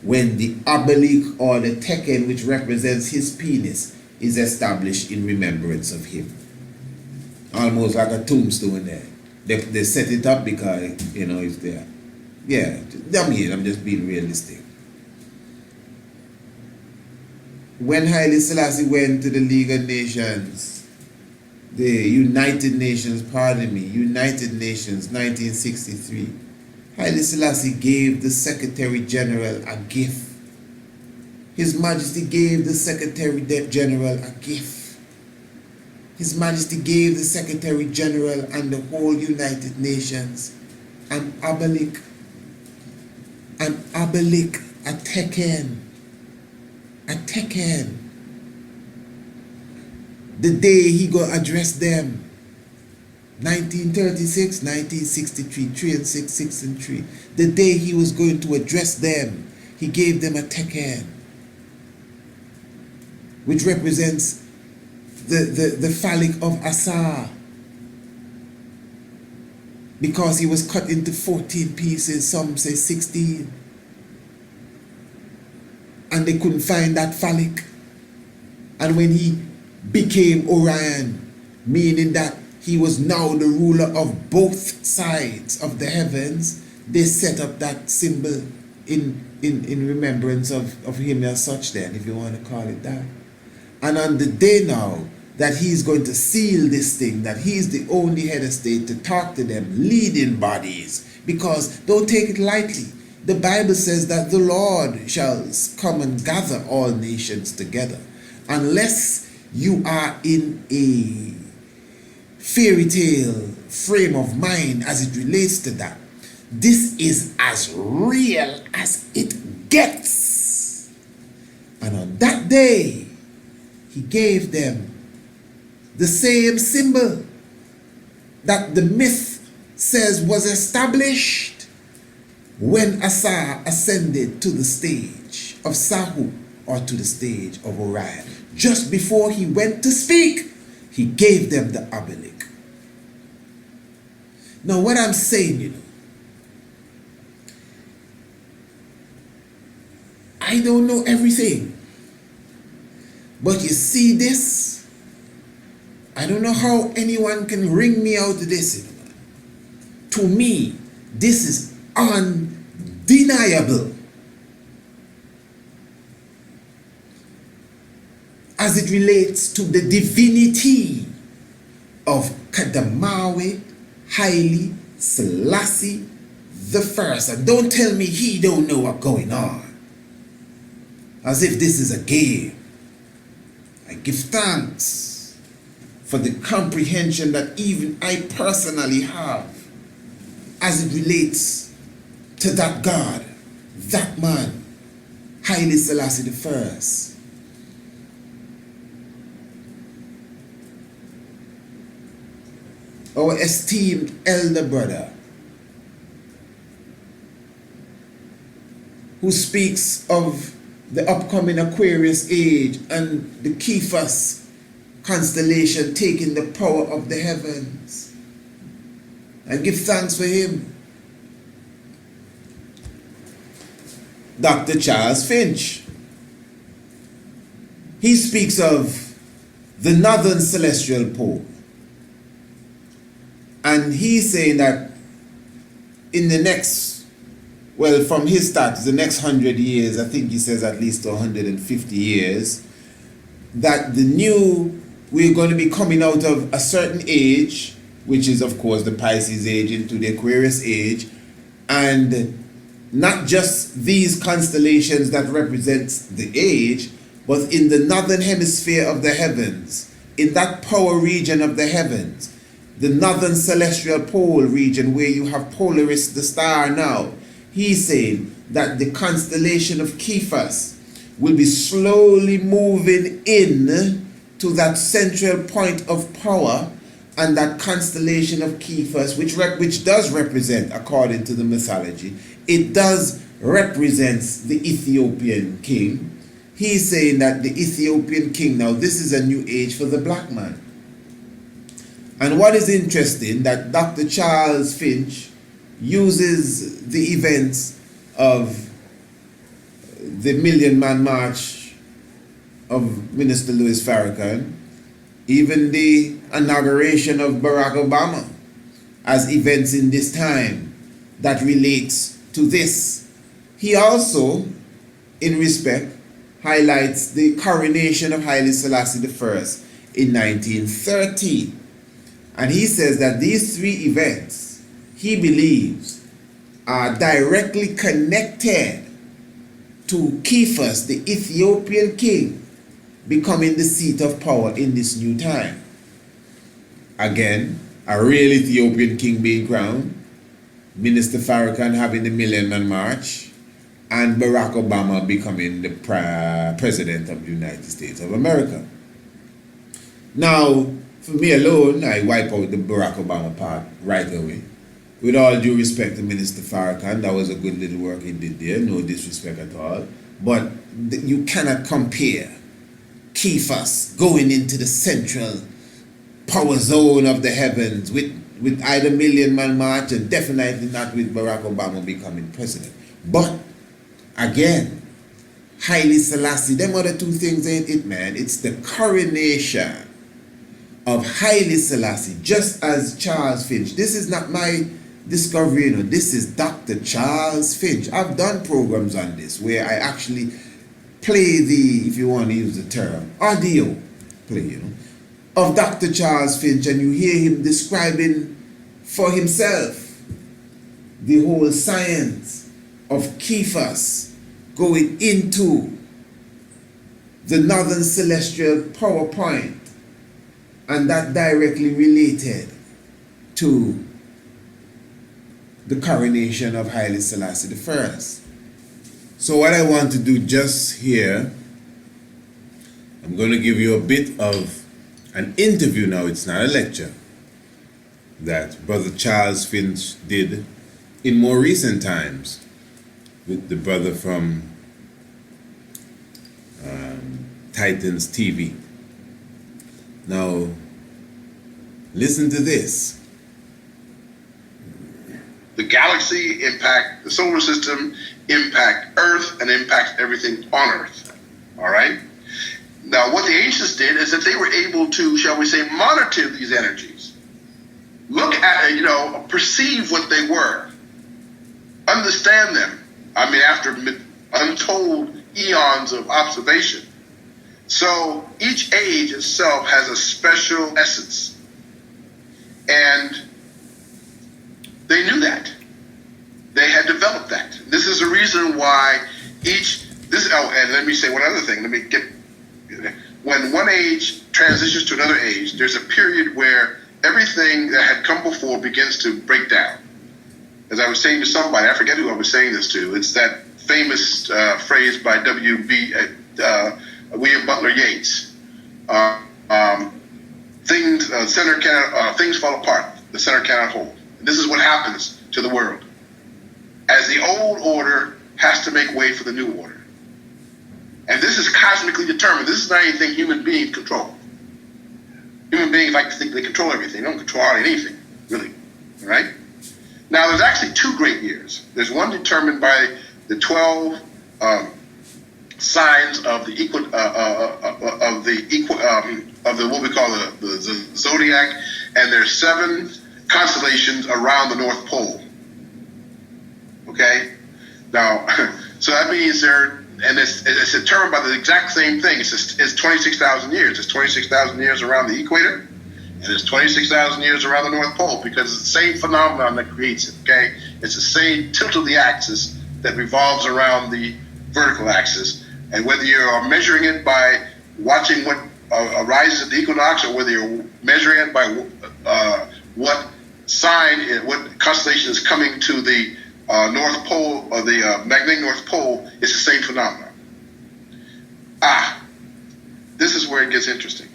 when the oblique or the teken, which represents his penis, is established in remembrance of him. Almost like a tombstone there. They set it up because, you know, it's there. Yeah, I'm just being realistic. When Haile Selassie went to the League of Nations, the United Nations, United Nations, 1963, Haile Selassie gave the Secretary General a gift. His Majesty gave the Secretary General a gift. His Majesty gave the Secretary General and the whole United Nations an oblique, a teken. The day he go address them, 1936, 1963, 3 and 6, 6 and 3. The day he was going to address them, he gave them a teken, which represents the phallic of Asa, because he was cut into 14 pieces, some say 16. And they couldn't find that phallic. And when he became Orion, meaning that he was now the ruler of both sides of the heavens, they set up that symbol in remembrance of him as such then, if you want to call it that. And on the day now that he's going to seal this thing, that he's the only head of state to talk to them, leading bodies, because don't take it lightly. The Bible says that the Lord shall come and gather all nations together. Unless you are in a fairy tale frame of mind as it relates to that, this is as real as it gets. And on that day, he gave them the same symbol that the myth says was established when Asa ascended to the stage of Sahu or to the stage of Orion. Just before he went to speak, he gave them the oblique. Now what I'm saying, you know, I don't know everything, but you see this, I don't know how anyone can wring me out of this. To me, this is undeniable as it relates to the divinity of Kadamawe Haile Selassie I. And don't tell me he don't know what's going on, as if this is a game. I give thanks for the comprehension that even I personally have as it relates to that God, that man, Haile Selassie I. Our esteemed elder brother, who speaks of the upcoming Aquarius age and the Cephas constellation taking the power of the heavens. And give thanks for him. Dr. Charles Finch. He speaks of the northern celestial pole. And he's saying that in the next, well, from his start, the next 100 years, I think he says at least 150 years, that we're going to be coming out of a certain age, which is of course the Pisces age into the Aquarius age, and not just these constellations that represents the age, but in the northern hemisphere of the heavens, in that power region of the heavens, the northern celestial pole region where you have Polaris, the star now, he's saying that the constellation of Cephas will be slowly moving in to that central point of power, and that constellation of Cephas, which does represent, according to the mythology, it does represent the Ethiopian king. He's saying that the Ethiopian king, now this is a new age for the black man. And what is interesting, that Dr. Charles Finch uses the events of the Million Man March of Minister Louis Farrakhan, even the inauguration of Barack Obama, as events in this time that relates to this. He also, in respect, highlights the coronation of Haile Selassie I in 1930. And he says that these three events, he believes, are directly connected to Cephas, the Ethiopian king, becoming the seat of power in this new time. Again, a real Ethiopian king being crowned, Minister Farrakhan having the Million Man March, and Barack Obama becoming the president of the United States of America. Now, for me alone, I wipe out the Barack Obama part right away. With all due respect to Minister Farrakhan, that was a good little work he did there, no disrespect at all. But you cannot compare Cephas going into the central power zone of the heavens with either Million Man March, and definitely not with Barack Obama becoming president. But again, Haile Selassie, them other two things ain't it, man. It's the coronation of Haile Selassie, just as Charles Finch. This is not my discovery, you know. This is Dr. Charles Finch. I've done programs on this where I actually play the, if you want to use the term, audio play, you know, of Dr. Charles Finch, and you hear him describing for himself the whole science of Cephas going into the northern celestial power point, and that directly related to the coronation of Haile Selassie I. So what I want to do just here, I'm going to give you a bit of an interview now. It's not a lecture, that Brother Charles Finch did in more recent times with the brother from Titans TV. Now, listen to this. The galaxy impact the solar system, impact Earth, and impact everything on Earth. All right? Now, what the ancients did is that they were able to, shall we say, monitor these energies. Look at, perceive what they were. Understand them. I mean, after untold eons of observation. So each age itself has a special essence. And they knew that. They had developed that. This is the reason why and let me say one other thing. When one age transitions to another age, there's a period where everything that had come before begins to break down. As I was saying to somebody, I forget who I was saying this to, it's that famous phrase by William Butler Yeats. Things fall apart. The center cannot hold. And this is what happens to the world. As the old order has to make way for the new order. And this is cosmically determined. This is not anything human beings control. Human beings like to think they control everything. They don't control hardly anything, really. All right? Now, there's actually 2 great years. There's one determined by the 12 signs of the what we call the zodiac, and there's 7 constellations around the North Pole. Okay? Now, so that means it's determined by the exact same thing. It's 26,000 years. It's 26,000 years around the equator, and it's 26,000 years around the North Pole, because it's the same phenomenon that creates it. Okay? It's the same tilt of the axis that revolves around the vertical axis, and whether you are measuring it by watching what arises at the equinox, or whether you're measuring it by what constellation is coming to the North Pole, or the magnetic North Pole, it's the same phenomenon. This is where it gets interesting,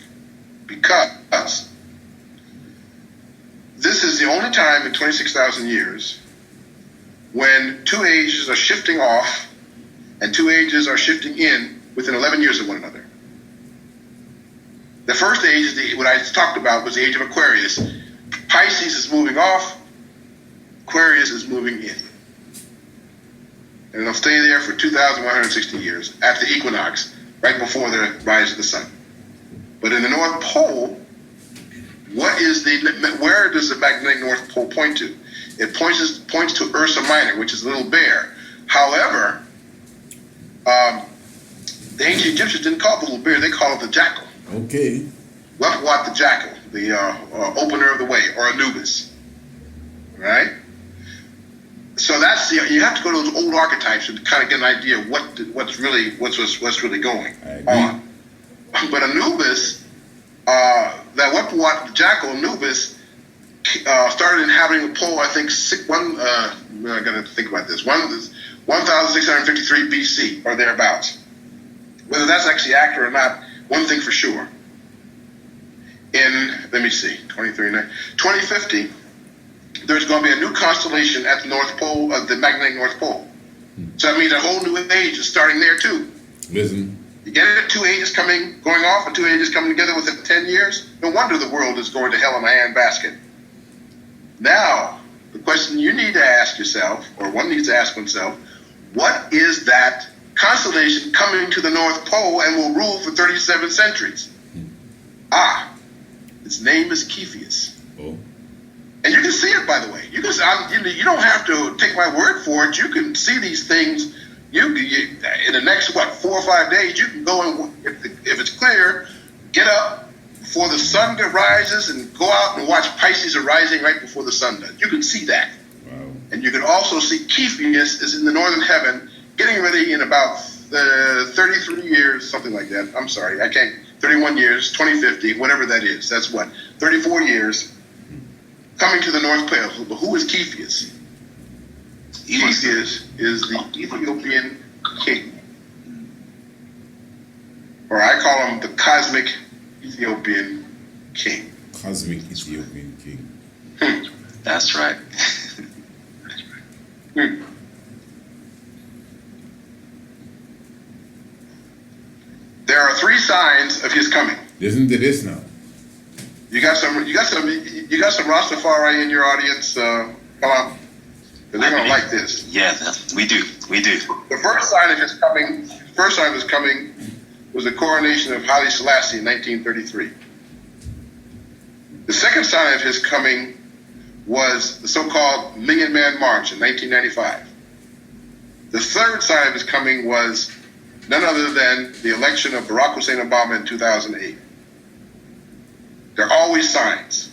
because this is the only time in 26,000 years when 2 ages are shifting off and 2 ages are shifting in within 11 years of one another. The first age is what I talked about, was the age of Aquarius. Pisces is moving off, Aquarius is moving in. And it'll stay there for 2,160 years at the equinox, right before the rise of the sun. But in the North Pole, where does the magnetic North Pole point to? It points to Ursa Minor, which is a little bear. However, the ancient Egyptians didn't call it the little bear, they called it the jackal. Okay. Wepwat the jackal, the opener of the way, or Anubis. Right? So you have to go to those old archetypes to kind of get an idea of what's really going on. But Anubis, that Wepwat the jackal, Anubis, started inhabiting the pole, I think, I got to think about this, 1,653 BC, or thereabouts. Whether that's actually accurate or not, one thing for sure. In, 2050, there's going to be a new constellation at the North Pole, the magnetic North Pole. So that means a whole new age is starting there too. Listen. You get it? 2 ages going off, and 2 ages coming together within 10 years? No wonder the world is going to hell in a handbasket. Now, the question you need to ask yourself, or one needs to ask oneself, what is that constellation coming to the North Pole and will rule for 37 centuries? Its name is Cepheus. Oh. And you can see it, by the way. You don't have to take my word for it. You can see these things. In the next 4 or 5 days, you can go and, if it's clear, get up before the sun rises and go out and watch Pisces arising right before the sun does. You can see that. Wow. And you can also see Cepheus is in the northern heaven, getting ready in about 33 years, something like that. I'm sorry, 31 years, 2050, whatever that is. That's 34 years, coming to the North Pole. But who is Cepheus? Cepheus is the Ethiopian king. Or I call him the cosmic Ethiopian king. Cosmic Ethiopian king. That's right. There are 3 signs of his coming. Listen to this now. You got some Rastafari in your audience. Come on. They're going to like this. Yeah, we do. The first sign of his coming was the coronation of Haile Selassie in 1933. The second sign of his coming was the so-called Million Man March in 1995. The third sign of his coming was none other than the election of Barack Hussein Obama in 2008. There are always signs.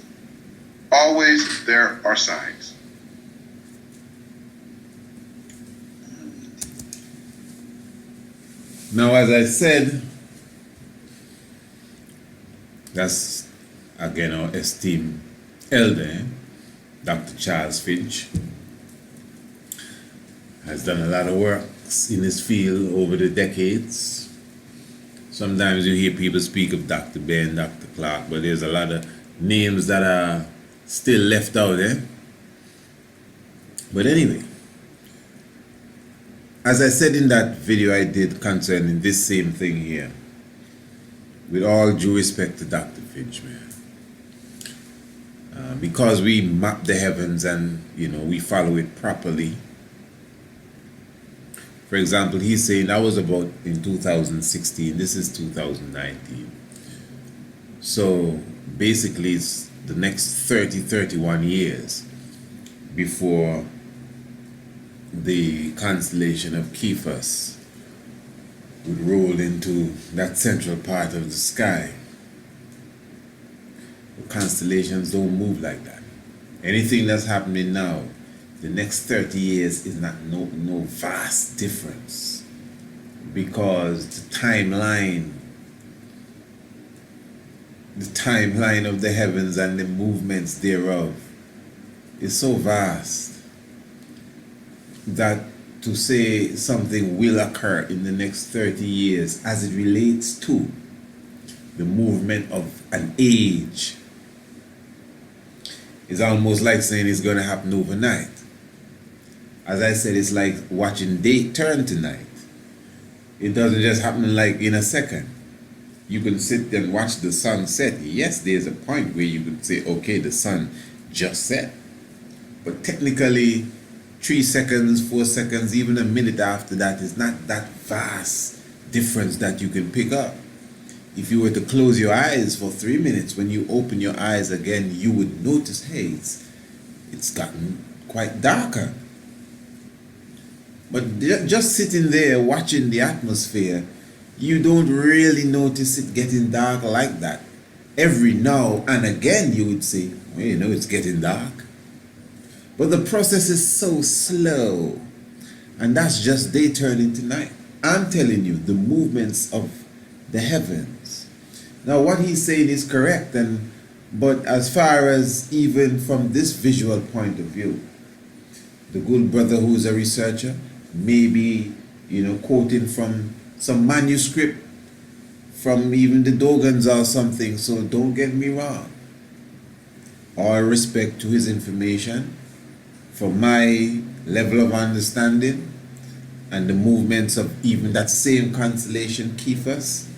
Always there are signs. Now, as I said, that's again our esteemed elder, Dr. Charles Finch, has done a lot of work acts in his field over the decades. Sometimes you hear people speak of Dr. Ben, Dr. Clark, but there's a lot of names that are still left out there. But anyway, as I said in that video I did concerning this same thing here, with all due respect to Dr. Finch, man, because we map the heavens and we follow it properly. For example, he's saying that was about in 2016. This is 2019. So basically, it's the next 31 years before the constellation of Cephas would roll into that central part of the sky. The constellations don't move like that. Anything that's happening now, the next 30 years is not no vast difference, because the timeline of the heavens and the movements thereof is so vast that to say something will occur in the next 30 years as it relates to the movement of an age is almost like saying it's going to happen overnight. As I said, it's like watching day turn tonight. It doesn't just happen like in a second. You can sit and watch the sun set. Yes, there's a point where you can say, okay, the sun just set. But technically, 3 seconds, 4 seconds, even a minute after that is not that vast difference that you can pick up. If you were to close your eyes for 3 minutes, when you open your eyes again, you would notice, hey, it's gotten quite darker. But just sitting there watching the atmosphere, you don't really notice it getting dark like that. Every now and again you would say, well, it's getting dark. But the process is so slow. And that's just day turning to night. I'm telling you, the movements of the heavens. Now what he's saying is correct, but as far as even from this visual point of view, the good brother who's a researcher may be, quoting from some manuscript from even the Dogons or something, so don't get me wrong. All respect to his information. From my level of understanding and the movements of even that same constellation Cephas,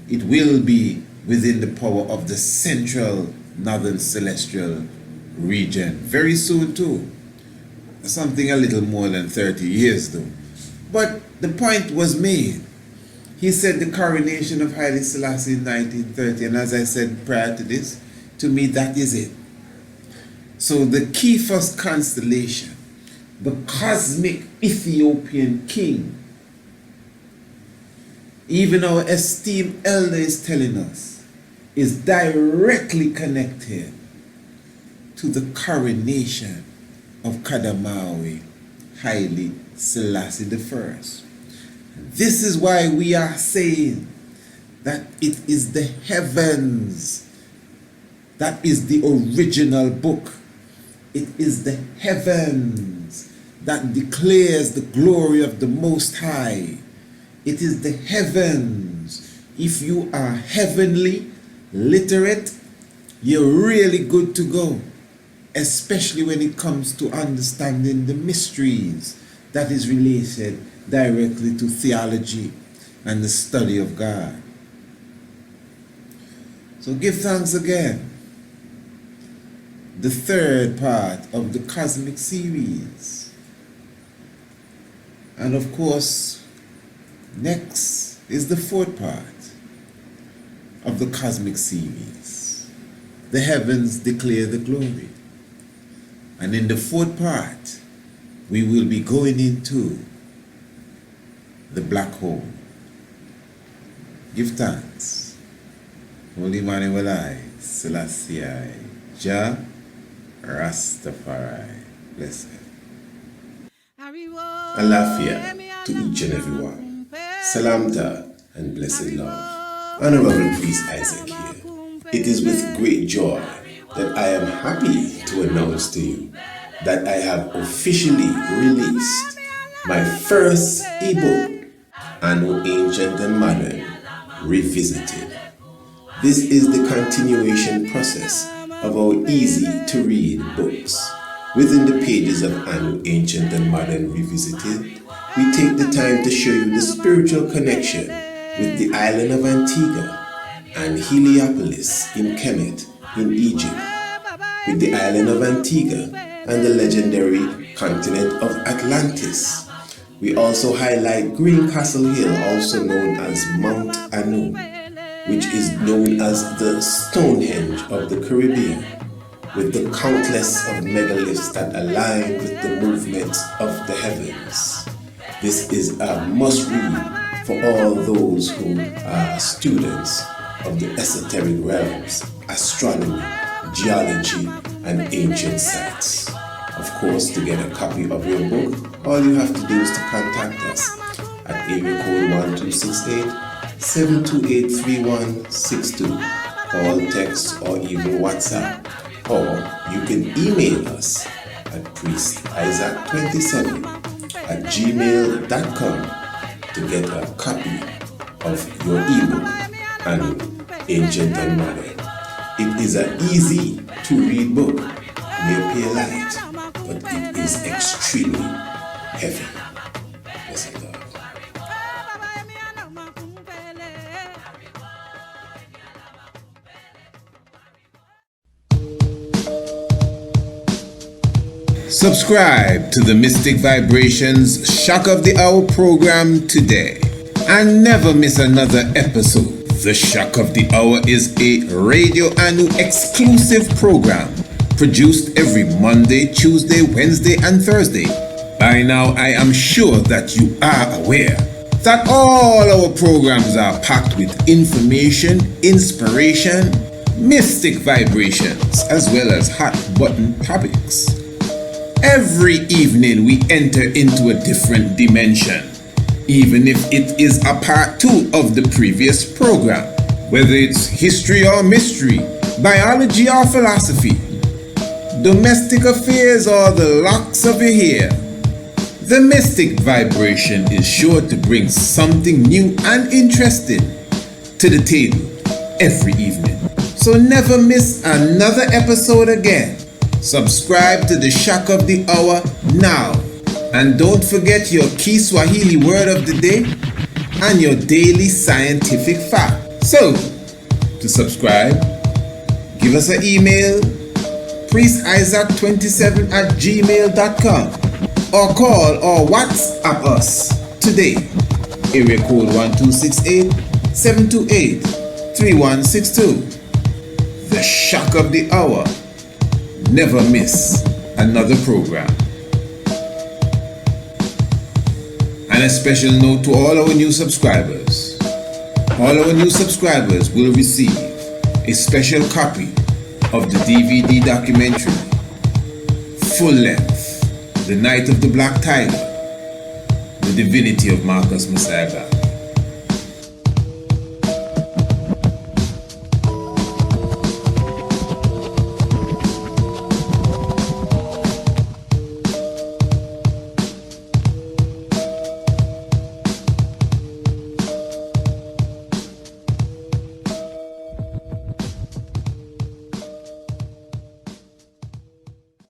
it will be within the power of the central northern celestial region very soon too. Something a little more than 30 years though. But the point was made. He said the coronation of Haile Selassie in 1930, and as I said prior to this, to me that is it. So the Cephas constellation, the cosmic Ethiopian king, even our esteemed elder is telling us, is directly connected to the coronation of Kadamawi Haile Selassie I. This is why we are saying that it is the heavens that is the original book. It is the heavens that declares the glory of the Most High. It is the heavens. If you are heavenly literate, you're really good to go, especially when it comes to understanding the mysteries that is related directly to theology and the study of God. So give thanks again. The third part of the cosmic series. And of course, next is the fourth part of the cosmic series. The heavens declare the glory. And in the fourth part, we will be going into the black hole. Give thanks. Holy Emmanuel I, Selassie I, Jah Rastafari. Blessed. Alafia to each and every one. Salamta and blessed love. Honorable Priest Isaac here. It is with great joy that I am happy to announce to you that I have officially released my first ebook, Anno Ancient and Modern Revisited. This is the continuation process of our easy-to-read books. Within the pages of Anno Ancient and Modern Revisited, we take the time to show you the spiritual connection with the island of Antigua and Heliopolis in Kemet in Egypt, with the island of Antigua and the legendary continent of Atlantis. We also highlight Green Castle Hill, also known as Mount Anu, which is known as the Stonehenge of the Caribbean, with the countless of megaliths that align with the movements of the heavens. This is a must-read for all those who are students of the esoteric realms, astronomy, geology, and ancient sites. Of course, to get a copy of your book, all you have to do is to contact us at area code 1268-728-3162. Call, text, or even WhatsApp. Or you can email us at priestisaac27@gmail.com to get a copy of your ebook, Anno Ancient and Modern. It is an easy to read book. It may appear light, but it is extremely heavy. Yes, I love. Subscribe to the Mystic Vibrations Shock of the Hour program today and never miss another episode. The Shock of the Hour is a Radio Anu exclusive program produced every Monday, Tuesday, Wednesday, and Thursday. By now, I am sure that you are aware that all our programs are packed with information, inspiration, mystic vibrations, as well as hot button topics. Every evening we enter into a different dimension, even if it is a part 2 of the previous program, whether it's history or mystery, biology or philosophy, domestic affairs or the locks of your hair. The mystic vibration is sure to bring something new and interesting to the table every evening. So never miss another episode again. Subscribe to the Shock of the Hour now. And don't forget your key Swahili word of the day and your daily scientific fact. So, to subscribe, give us an email, priestisaac27@gmail.com, or call or WhatsApp us today. Area code 1268-728-3162. The Shock of the Hour. Never miss another program. And a special note to all our new subscribers. All our new subscribers will receive a special copy of the DVD documentary, full length, The Night of the Black Tiger, The Divinity of Marcus Messiah God.